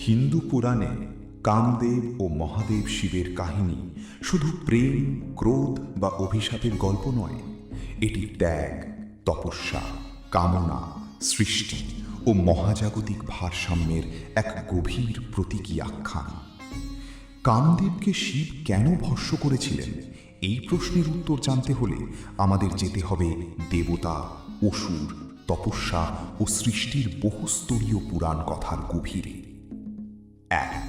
হিন্দু পুরাণে কামদেব ও মহাদেব শিবের কাহিনী শুধু প্রেম, ক্রোধ বা অভিশাপের গল্প নয়। এটি ত্যাগ, তপস্যা, কামনা, সৃষ্টি ও মহাজাগতিক ভারসাম্যের এক গভীর প্রতীকী আখ্যান। কামদেবকে শিব কেন ভস্ম করেছিলেন, এই প্রশ্নের উত্তর জানতে হলে আমাদের যেতে হবে দেবতা, অসুর, তপস্যা ও সৃষ্টির বহুস্তরীয় পুরাণ কথার গভীরে। 1.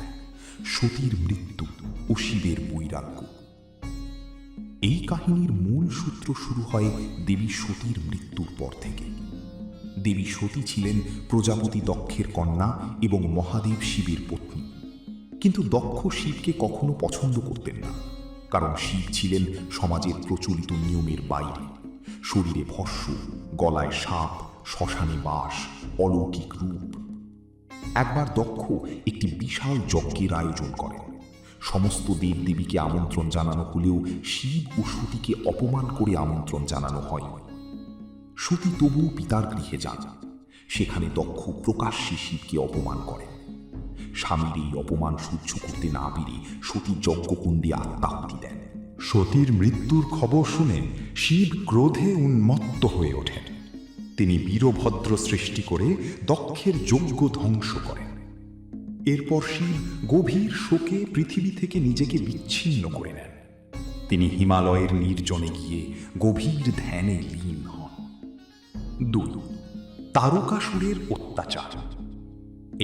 সতীর মৃত্যু ও শিবের বৈরাগ্য। এই কাহিনীর মূল সূত্র শুরু হয় দেবী সতীর মৃত্যুর পর থেকে। দেবী সতী ছিলেন প্রজাপতি দক্ষের কন্যা এবং মহাদেব শিবের পত্নী। কিন্তু দক্ষ শিবকে কখনো পছন্দ করতেন না, কারণ শিব ছিলেন সমাজের প্রচলিত নিয়মের বাইরে। শরীরে ভস্ম, গলায় সাপ, শ্মশানে বাস, অলৌকিক রূপ। একবার দক্ষ একটি বিশাল যজ্ঞের আয়োজন করেন। সমস্ত দেবদেবীকে আমন্ত্রণ জানানো হলেও শিব ও সতীকে অপমান করে আমন্ত্রণ জানানো হয়। সতী তবুও পিতার গৃহে যান। সেখানে দক্ষ প্রকাশ্যে শিবকে অপমান করেন। স্বামীর এই অপমান সহ্য করতে না পেরে সতী যজ্ঞকুণ্ডে আত্মাহুতি দেন। সতীর মৃত্যুর খবর শুনে শিব ক্রোধে উন্মত্ত হয়ে ওঠেন। তিনি বীরভদ্র সৃষ্টি করে দক্ষের যজ্ঞ ধ্বংস করেন। এরপর শিব গভীর শোকে পৃথিবী থেকে নিজেকে বিচ্ছিন্ন করে নেন। তিনি হিমালয়ের নির্জনে গিয়ে গভীর ধ্যানে লীন হন। 2. তারকাসুরের অত্যাচার।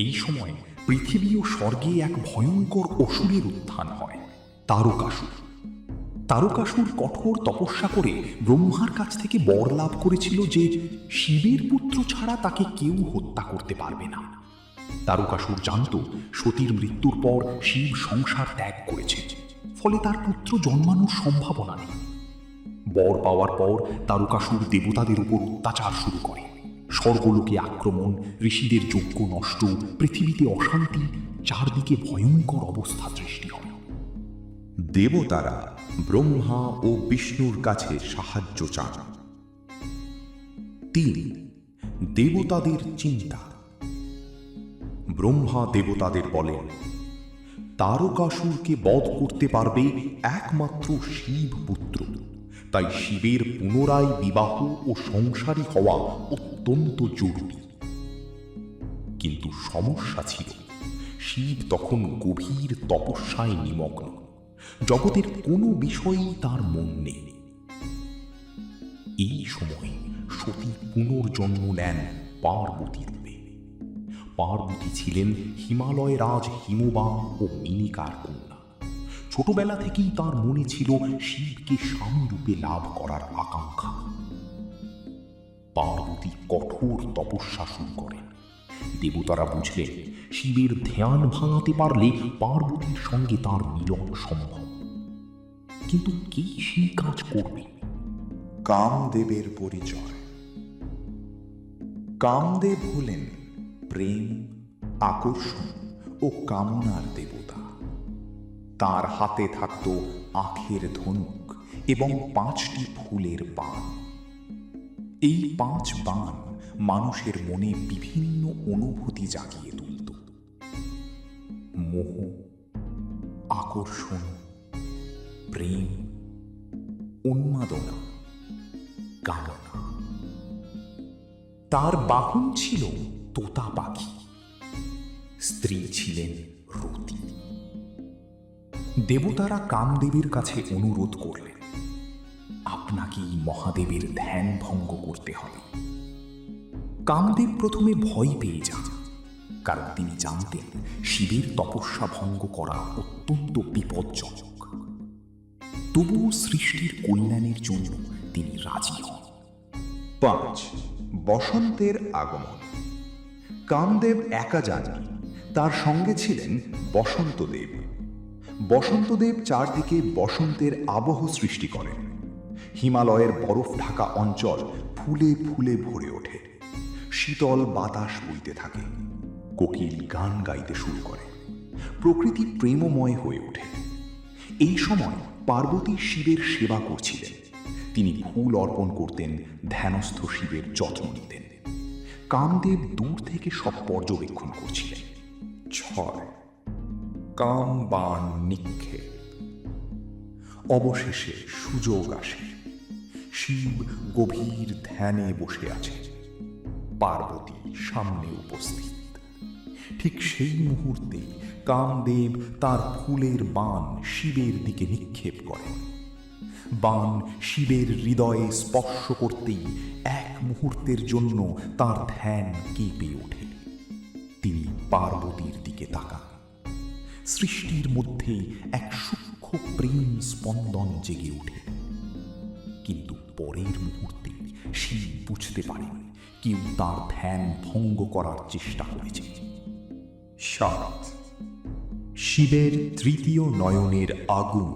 এই সময় পৃথিবী ও স্বর্গে এক ভয়ঙ্কর অসুরের উত্থান হয়, তারকাসুর। তারকাসুর কঠোর তপস্যা করে ব্রহ্মার কাছ থেকে বর লাভ করেছিল যে শিবের পুত্র ছাড়া তাকে কেউ হত্যা করতে পারবে না। তারকাসুর জানত সতীর মৃত্যুর পর শিব সংসার ত্যাগ করেছে, ফলে তার পুত্র জন্মানোর সম্ভাবনা নেই। বর পাওয়ার পর তারকাসুর দেবতাদের উপর অত্যাচার শুরু করে। স্বর্গলোকে আক্রমণ, ঋষিদের যজ্ঞ নষ্ট, পৃথিবীতে অশান্তি, চারদিকে ভয়ঙ্কর অবস্থা সৃষ্টি হয়। দেবতারা ব্রহ্মা ও বিষ্ণুর কাছে সাহায্য চান। 3. দেবতাদের চিন্তা। ব্রহ্মা দেবতাদের বলেন, তারকাসুরকে বধ করতে পারবে একমাত্র শিব পুত্র, তাই শিবের পুনরায় বিবাহ ও সংসারী হওয়া অত্যন্ত জরুরি। কিন্তু সমস্যা ছিল, শিব তখন গভীর তপস্যায় নিমগ্ন। জগতের কোনো বিষয়েই তার মন নেই। এই সময় সতী পুনর্জন্ম নেন পার্বতী রূপে। পার্বতী ছিলেন হিমালয় রাজ হিমবাহ ও মিনিকার কন্যা। ছোটবেলা থেকেই তার মনে ছিল শিবকে স্বামী রূপে লাভ করার আকাঙ্ক্ষা। পার্বতী কঠোর তপস্যা শুরু করেন। দেবতারা বুঝলেন শিবের ধ্যান ভাঙাতে পারলে পার্বতীর সঙ্গে তার মিলন সম্ভব। কিন্তু কে সেই কাজ করবে? কামদেবের পরিচয়। কামদেব হলেন প্রেম, আকর্ষণ ও কামনার দেবতা। তার হাতে থাকত আখের ধনুক এবং 5টি ফুলের বাণ। এই 5 বাণ মানুষের মনে বিভিন্ন অনুভূতি জাগিয়ে তুলত: মোহ, আকর্ষণ, প্রেম, উন্মাদনা, কামনা। তার বাহন ছিল তোতা পাখি। স্ত্রী ছিলেন রতি। দেবতারা কামদেবের কাছে অনুরোধ করলেন, আপনাকেই মহাদেবের ধ্যান ভঙ্গ করতে হবে। কামদেব প্রথমে ভয় পেয়ে যান, কারণ তিনি জানতেন শিবের তপস্যা ভঙ্গ করা অত্যন্ত বিপজ্জনক। তবুও সৃষ্টির কল্যাণের জন্য তিনি রাজি হন। 5. বসন্তের আগমন। কামদেব একা যাননি, তার সঙ্গে ছিলেন বসন্তদেব। বসন্তদেব চারদিকে বসন্তের আবহ সৃষ্টি করেন। হিমালয়ের বরফ ঢাকা অঞ্চল ফুলে ফুলে ভরে ওঠে। শীতল বাতাস বইতে থাকে। কোকিল গান গাইতে শুরু করে। প্রকৃতি প্রেমময় হয়ে ওঠে। এই সময় পার্বতী শিবের সেবা করছিলেন। তিনি ফুল অর্পণ করতেন, ধ্যানস্থ শিবের যত্ন নিতেন। কামদেব দূর থেকে সব পর্যবেক্ষণ করছিলেন। 6. 6 কাম বাণ নিক্ষেপ। অবশেষে সুযোগ আসে। শিব গভীর ধ্যানে বসে আছে, পার্বতী সামনে উপস্থিত। ঠিক সেই মুহূর্তে কামদেব তার ফুলের বাণ শিবের দিকে নিক্ষেপ করেন। বাণ শিবের হৃদয়ে স্পর্শ করতেই এক মুহূর্তের জন্য তার ধ্যান কেঁপে ওঠে। তিনি পার্বতীর দিকে তাকান। সৃষ্টির মধ্যেই এক সূক্ষ্ম প্রেম স্পন্দন জেগে ওঠে। কিন্তু পরের মুহূর্তে শিব বুঝতে পারেন কেউ তার ধ্যান ভঙ্গ করার চেষ্টা করেছে। 7 শিবের তৃতীয় নয়নের আগুন।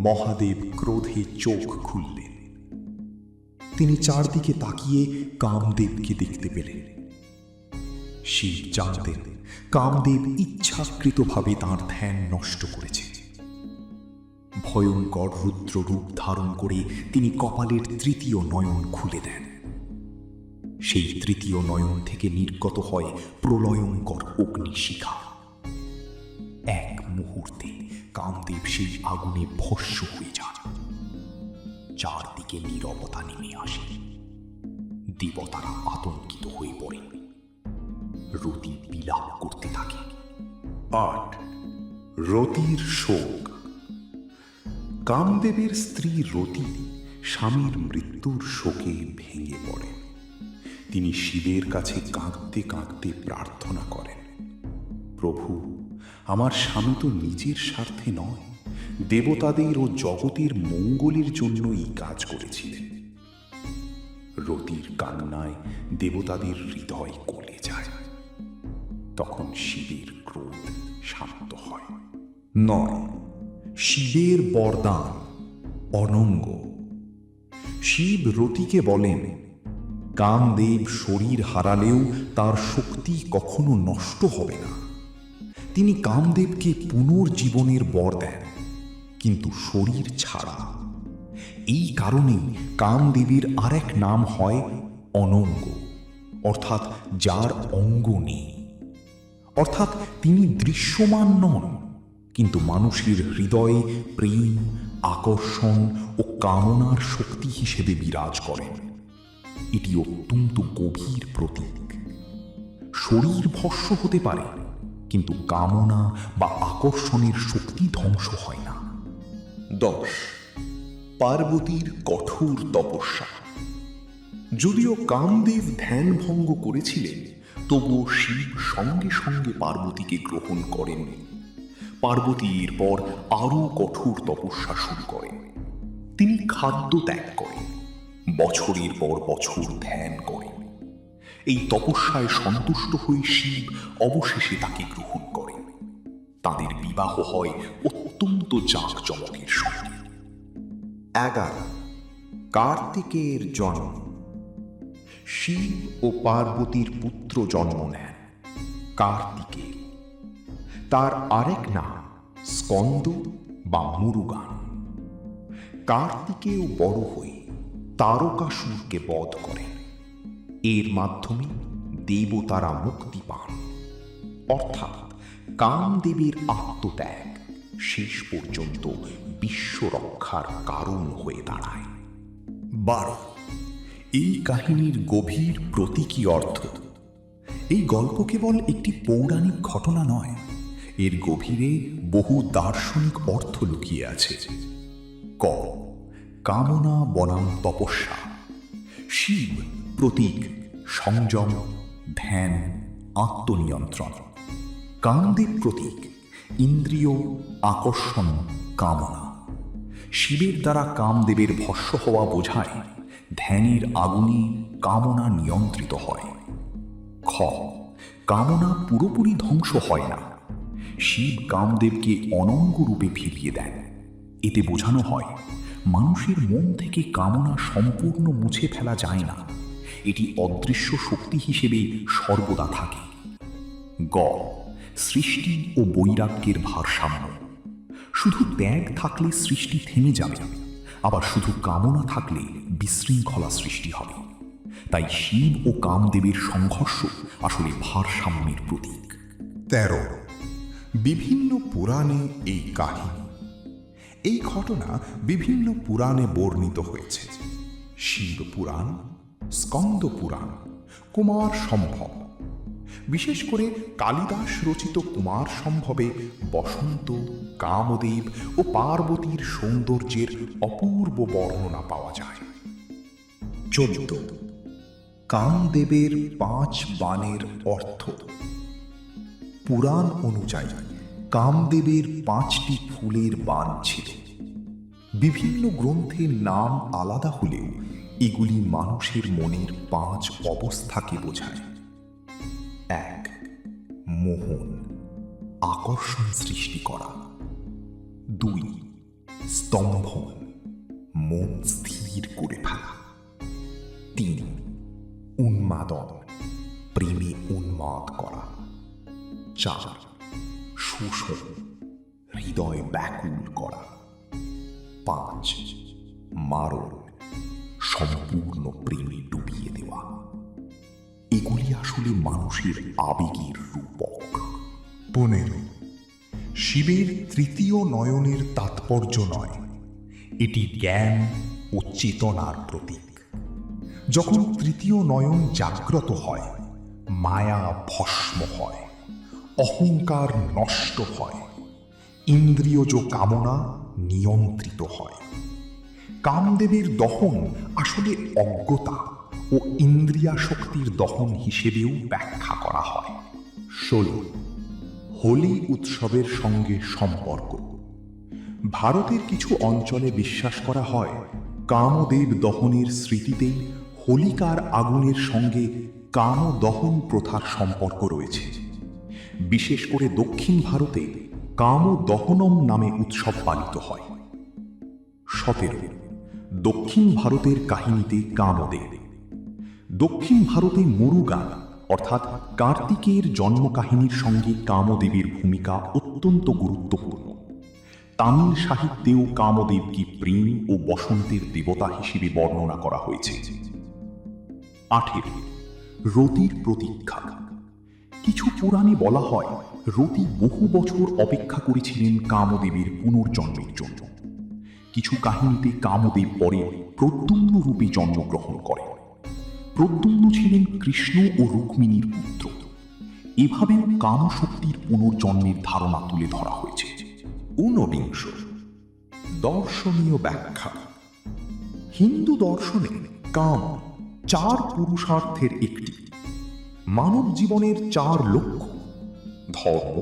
মহাদেব ক্রোধে চোখ খুললেন। তিনি চারদিকে তাকিয়ে কামদেবকে দেখতে পেলেন। শিব জানতেন কামদেব ইচ্ছাকৃতভাবে তাঁর ধ্যান নষ্ট করেছে। ভয়ঙ্কর রুদ্র রূপ ধারণ করে তিনি কপালের তৃতীয় নয়ন খুলে দেন। সেই তৃতীয় নয়ন থেকে নির্গত হয় প্রলয়ঙ্কর অগ্নিশিখা। এক মুহূর্তে কামদেব সেই আগুনে ভস্ম হয়ে যান। চারদিকে নীরবতা নেমে আসে। দেবতারা আতঙ্কিত হয়ে পড়ে। রতি বিলাপ করতে থাকে। 8 রতির শোক। কামদেবের স্ত্রী রতি স্বামীর মৃত্যুর শোকে ভেঙে পড়েন। তিনি শিবের কাছে কাঁদতে কাঁদতে প্রার্থনা করেন, প্রভু, আমার স্বামী তো নিজের স্বার্থে নয়, দেবতাদের ও জগতের মঙ্গলের জন্য এই কাজ করেছিলেন। রতির কান্নায় দেবতাদের হৃদয় গলে যায়। তখন শিবের ক্রোধ শান্ত হয়। 9 শিবের বরদান অনঙ্গ। শিব রতিকে বলেন, কামদেব শরীর হারালেও তার শক্তি কখনো নষ্ট হবে না। তিনি কামদেবকে পুনর্জীবনের বর দেন, কিন্তু শরীর ছাড়া। এই কারণেই কামদেবীর আরেক নাম হয় অনঙ্গ, অর্থাৎ যার অঙ্গ নেই। অর্থাৎ তিনি দৃশ্যমান নন, কিন্তু মানুষের হৃদয়ে প্রেম, আকর্ষণ ও কামনার শক্তি হিসেবে বিরাজ করেন। এটি অত্যন্ত গভীর প্রতীক। শরীর ভস্ম হতে পারে, কিন্তু কামনা বা আকর্ষণের শক্তি ধ্বংস হয় না। 10 পার্বতীর কঠোর তপস্যা। যদিও কামদেব ধ্যান ভঙ্গ করেছিলেন, তবুও শিব সঙ্গে সঙ্গে পার্বতীকে গ্রহণ করেন। পার্বতী এরপর আরও কঠোর তপস্যা শুরু করেন। তিনি খাদ্য ত্যাগ করেন, বছরের পর বছর ধ্যান করেন। এই তপস্যায় সন্তুষ্ট হয়ে শিব অবশেষে তাকে গ্রহণ করেন। তাদের বিবাহ হয় অত্যন্ত জাঁকজমকের সঙ্গে। 11 কার্তিকের জন্ম। শিব ও পার্বতীর পুত্র জন্ম নেন, কার্তিকেয়। তার আরেক নাম স্কন্দ বা মুরুগান। কার্তিকেয় বড় হয়ে তারকাসুরকে বধ করেন। এর মাধ্যমে দেবতারা মুক্তি পান। অর্থাৎ কামদেবের আত্মত্যাগ শেষ পর্যন্ত বিশ্ব রক্ষার কারণ হয়ে দাঁড়ায়। 12 এই কাহিনীর গভীর প্রতীকী অর্থ। এই গল্প কেবল একটি পৌরাণিক ঘটনা নয়, এর গভীরে বহু দার্শনিক অর্থ লুকিয়ে আছে। ক কামনা বনাম তপস্যা। শিব প্রতীক সংযম, ধ্যান, আত্মনিয়ন্ত্রণ। কামদেব প্রতীক ইন্দ্রিয়, আকর্ষণ, কামনা। শিবের দ্বারা কামদেবের ভস্ম হওয়া বোঝায় ধ্যানের আগুনে কামনা নিয়ন্ত্রিত হয়। খ কামনা পুরোপুরি ধ্বংস হয় না। শিব কামদেবকে অনঙ্গ রূপে ফিরিয়ে দেন। এতে বোঝানো হয় মানুষের মন থেকে কামনা সম্পূর্ণ মুছে ফেলা যায় না, এটি অদৃশ্য শক্তি হিসেবে সর্বদা থাকে। গ সৃষ্টি ও বৈরাগ্যের ভারসাম্য। শুধু ত্যাগ থাকলে সৃষ্টি থেমে যাবে, আবার শুধু কামনা থাকলে বিশৃঙ্খলা সৃষ্টি হবে। তাই শিব ও কামদেবের সংঘর্ষ আসলে ভারসাম্যের প্রতীক। 13 বিভিন্ন পুরাণে এই কাহিনী। এই ঘটনা বিভিন্ন পুরাণে বর্ণিত হয়েছে। শিব পুরাণ, স্কন্দ পুরাণ, কুমার সম্ভব। বিশেষ করে কালিদাস রচিত কুমার সম্ভবে বসন্ত, কামদেব ও পার্বতীর সৌন্দর্যের অপূর্ব বর্ণনা পাওয়া যায়। 14 কামদেবের 5 বাণের অর্থ। পুরাণ অনুযায়ী কামদেবের 5টি ফুলের বাণ ছিল। বিভিন্ন গ্রন্থের নাম আলাদা হলেও এগুলি মানুষের মনের 5 অবস্থাকে বোঝায়। 1 মোহন, আকর্ষণ সৃষ্টি করা। 2 স্তম্ভন, মন স্থির করে ফেলা। 3 উন্মাদন, প্রেমে উন্মাদ করা। 4 শোষণ, হৃদয় ব্যাকুল করা। 5 মারণ, সম্পূর্ণ প্রেমে ডুবিয়ে দেওয়া। এগুলি আসলে মানুষের আবেগের রূপক। 15 শিবের তৃতীয় নয়নের তাৎপর্য নয়, এটি জ্ঞান ও চেতনার প্রতীক। যখন তৃতীয় নয়ন জাগ্রত হয়, মায়া ভস্ম হয়, অহংকার নষ্ট হয়, ইন্দ্রিয়জ কামনা নিয়ন্ত্রিত হয়। কামদেবের দহন আসলে অজ্ঞতা ও ইন্দ্রিয়াশক্তির দহন হিসেবেও ব্যাখ্যা করা হয়। 16 হোলি উৎসবের সঙ্গে সম্পর্ক। ভারতের কিছু অঞ্চলে বিশ্বাস করা হয় কামদেব দহনের স্মৃতিতেই হোলিকার আগুনের সঙ্গে কামদহন প্রথার সম্পর্ক রয়েছে। বিশেষ করে দক্ষিণ ভারতে কামদহনম নামে উৎসব পালিত হয়। 17 দক্ষিণ ভারতের কাহিনীতে কামদেব। দক্ষিণ ভারতে মুরুগান অর্থাৎ কার্তিকের জন্মকাহিনীর সঙ্গে কামদেবের ভূমিকা অত্যন্ত গুরুত্বপূর্ণ। তামিল সাহিত্যেও কামদেবকে প্রেম ও বসন্তের দেবতা হিসেবে বর্ণনা করা হয়েছে। 18 রতির প্রতীক্ষা। কিছু পুরাণে বলা হয় রতি বহু বছর অপেক্ষা করেছিলেন কামদেবের পুনর্জন্মের জন্য। কিছু কাহিনীতে কামদেব পরে প্রদ্যুম্ন রূপে জন্মগ্রহণ করেন। প্রদ্যুম্ন ছিলেন কৃষ্ণ ও রুক্মিণীর পুত্র। এভাবেও কামশক্তির পুনর্জন্মের ধারণা তুলে ধরা হয়েছে। 19 দর্শনীয় ব্যাখ্যা। হিন্দু দর্শনে কাম 4 পুরুষার্থের একটি। মানব জীবনের 4 লক্ষ্য: ধর্ম,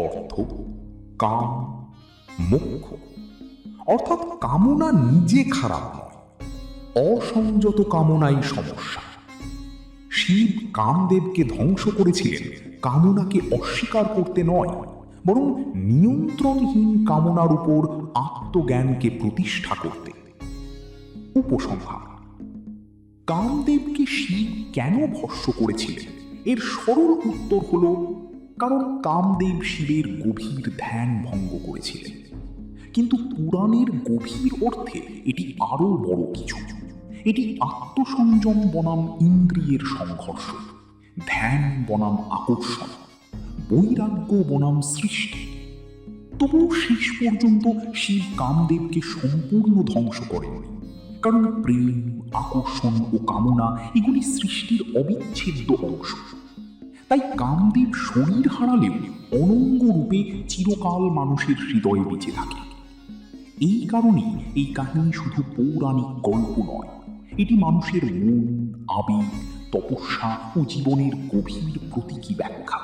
অর্থ, কাম, মোক্ষ। অর্থাৎ কামনা নিজে খারাপ নয়, অসংযত কামনাই সমস্যা। শিব কামদেবকে ধ্বংস করেছিলেন কামনাকে অস্বীকার করতে নয়, বরং নিয়ন্ত্রণহীন কামনার উপর আত্মজ্ঞানকে প্রতিষ্ঠা করতে। উপসংহার: কামদেবকে শিব কেন ভস্ম করেছিলেন এর সরল উত্তর হল কারণ কামদেব শিবের গভীর ধ্যান ভঙ্গ করেছিলেন। কিন্তু পুরাণের গভীর অর্থে এটি আরো বড় কিছু। এটি আত্মসংযম বনাম ইন্দ্রিয়ের সংঘর্ষ, ধ্যান বনাম আকর্ষণ, বৈরাগ্য বনাম সৃষ্টি। তবুও শেষ পর্যন্ত শিব কামদেবকে সম্পূর্ণ ধ্বংস করেননি, কারণ প্রেম, আকর্ষণ ও কামনা এগুলি সৃষ্টির অবিচ্ছেদ্য অংশ। তাই কামদেব শরীর হারালেও অনঙ্গ রূপে চিরকাল মানুষের হৃদয়ে বেঁচে থাকে। এই কারণেই এই কাহিনী শুধু পৌরাণিক গল্প নয়, এটি মানুষের মন, আবেগ, তপস্যা ও জীবনের গভীর প্রতীকী ব্যাখ্যা।